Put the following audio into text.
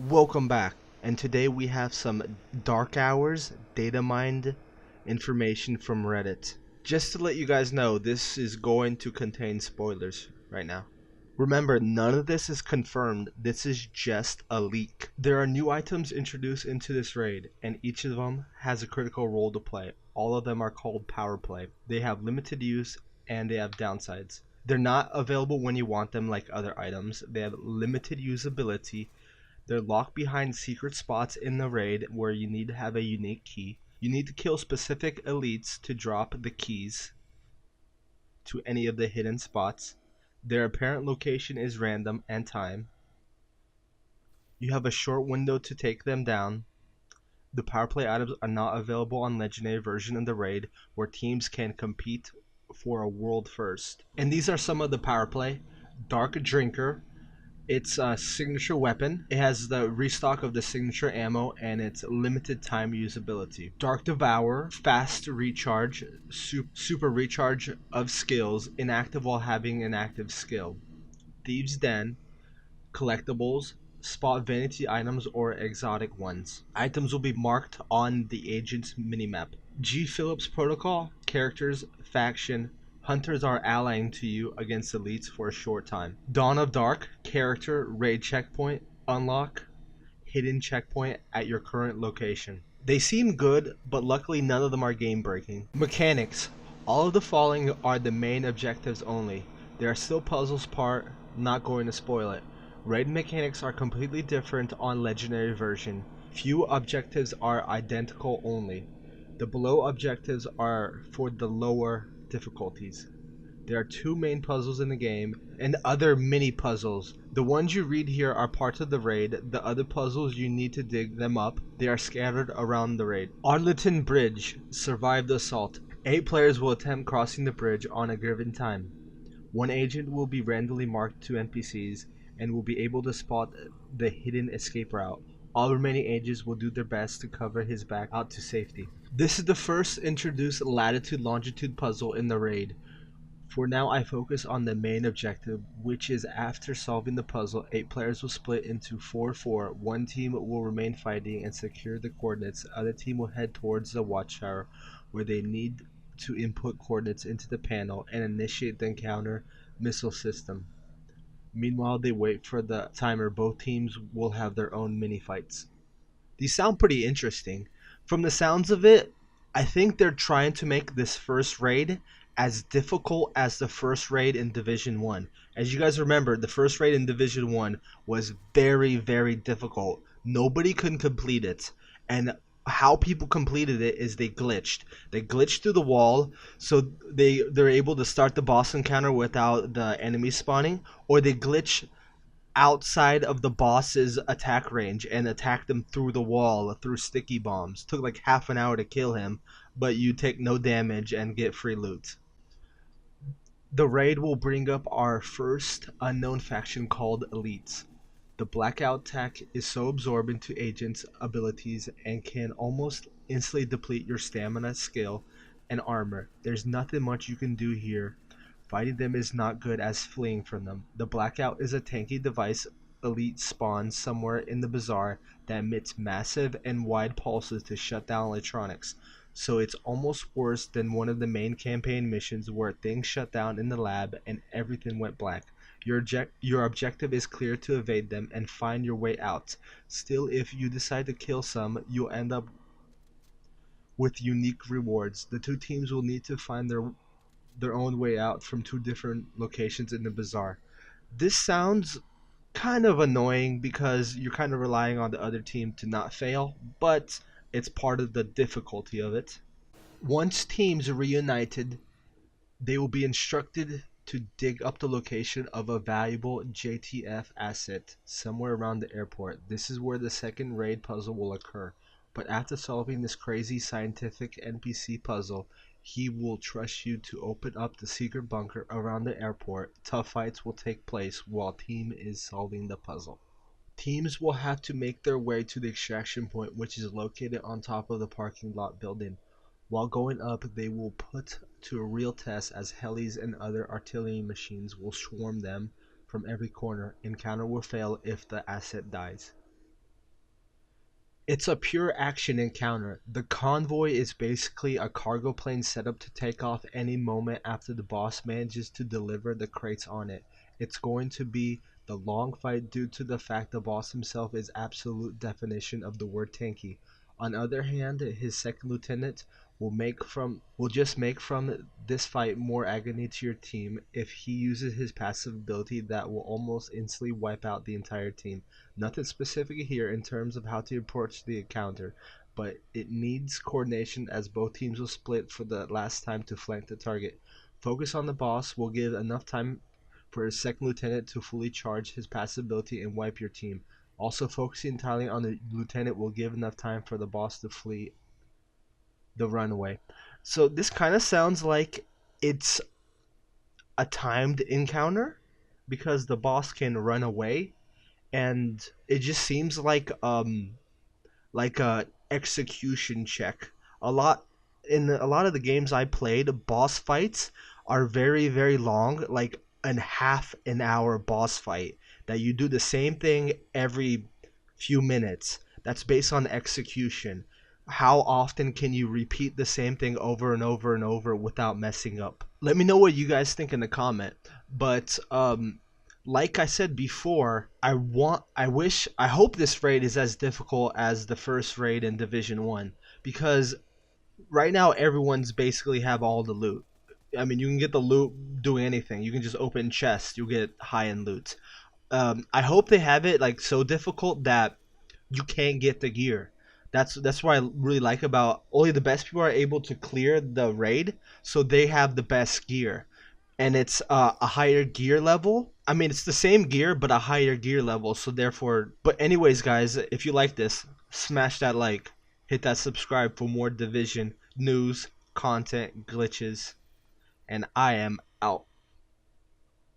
Welcome back, and today we have some dark hours data mined information from Reddit. Just to let you guys know, this is going to contain spoilers right now. Remember, none of this is confirmed, this is just a leak. There are new items introduced into this raid, and each of them has a critical role to play. All of them are called PowerPlay. They have limited use and they have downsides. They're not available when you want them like other items. They have limited usability. They're locked behind secret spots in the raid where you need to have a unique key. You need to kill specific elites to drop the keys to any of the hidden spots. Their apparent location is random and time. You have a short window to take them down. The PowerPlay items are not available on Legendary version of the raid where teams can compete for a world first. And these are some of the PowerPlay. Dark Drinker, it's a signature weapon. It has the restock of the signature ammo and its limited time usability. Dark Devour, fast recharge, super recharge of skills, inactive while having an active skill. Thieves' Den, collectibles, spot vanity items or exotic ones. Items will be marked on the agent's minimap. G. Phillips Protocol, characters, faction, hunters are allying to you against elites for a short time. Dawn of Dark, character, raid checkpoint, unlock, hidden checkpoint at your current location. They seem good, but luckily none of them are game breaking. Mechanics. All of the following are the main objectives only. There are still puzzles part, not going to spoil it. Raid mechanics are completely different on Legendary version. Few objectives are identical only. The below objectives are for the lower difficulties. There are two main puzzles in the game and other mini puzzles. The ones you read here are parts of the raid. The other puzzles you need to dig them up. They are scattered around the raid. Arlington Bridge. Survive the assault. 8 players will attempt crossing the bridge on a given time. One agent will be randomly marked to NPCs and will be able to spot the hidden escape route. All remaining agents will do their best to cover his back out to safety. This is the first introduced latitude-longitude puzzle in the raid. For now I focus on the main objective, which is after solving the puzzle, 8 players will split into 4-4. One team will remain fighting and secure the coordinates. The other team will head towards the watchtower where they need to input coordinates into the panel and initiate the encounter missile system. Meanwhile, they wait for the timer. Both teams will have their own mini fights. These sound pretty interesting. From the sounds of it, I think they're trying to make this first raid as difficult as the first raid in Division 1. As you guys remember, the first raid in Division 1 was very, very difficult. Nobody could complete it. And how people completed it is they glitched. They glitched through the wall, so they're able to start the boss encounter without the enemy spawning, or they glitch outside of the boss's attack range and attack them through the wall through sticky bombs. Took like half an hour to kill him, but you take no damage and get free loot. The raid will bring up our first unknown faction called Elites. The blackout tech is so absorbent to agents' abilities and can almost instantly deplete your stamina, skill, and armor. There's nothing much you can do here. Fighting them is not good as fleeing from them. The blackout is a tanky device elite spawns somewhere in the bazaar that emits massive and wide pulses to shut down electronics. So it's almost worse than one of the main campaign missions where things shut down in the lab and everything went black. Your objective is clear to evade them and find your way out. Still, if you decide to kill some, you'll end up with unique rewards. The two teams will need to find their own way out from two different locations in the bazaar. This sounds kind of annoying because you're kind of relying on the other team to not fail, but it's part of the difficulty of it. Once teams are reunited, they will be instructed to dig up the location of a valuable JTF asset somewhere around the airport. This is where the second raid puzzle will occur. But after solving this crazy scientific NPC puzzle, he will trust you to open up the secret bunker around the airport. Tough fights will take place while team is solving the puzzle. Teams will have to make their way to the extraction point, which is located on top of the parking lot building. While going up, they will put to a real test as helis and other artillery machines will swarm them from every corner. Encounter will fail if the asset dies. It's a pure action encounter. The convoy is basically a cargo plane set up to take off any moment after the boss manages to deliver the crates on it. It's going to be the long fight due to the fact the boss himself is absolute definition of the word tanky. On the other hand, his second lieutenant will just make from this fight more agony to your team if he uses his passive ability that will almost instantly wipe out the entire team. Nothing specific here in terms of how to approach the encounter, but it needs coordination as both teams will split for the last time to flank the target. Focus on the boss will give enough time for his second lieutenant to fully charge his passive ability and wipe your team. Also, focusing entirely on the lieutenant will give enough time for the boss to flee the runaway. So this kind of sounds like it's a timed encounter because the boss can run away, and it just seems like a execution check. A lot a lot of the games I played, boss fights are very long, like an half an hour boss fight that you do the same thing every few minutes. That's based on execution. How often can you repeat the same thing over and over and over without messing up? Let me know what you guys think in the comment. But like I said before, I hope this raid is as difficult as the first raid in Division 1, because right now everyone's basically have all the loot. I mean, you can get the loot doing anything. You can just open chests, you'll get high-end loot. I hope they have it like so difficult that you can't get the gear. That's what I really like about only the best people are able to clear the raid, so they have the best gear, and it's a higher gear level. I mean, it's the same gear but a higher gear level. So therefore, but anyways, guys, if you like this, smash that like, hit that subscribe for more Division news, content, glitches, and I am out.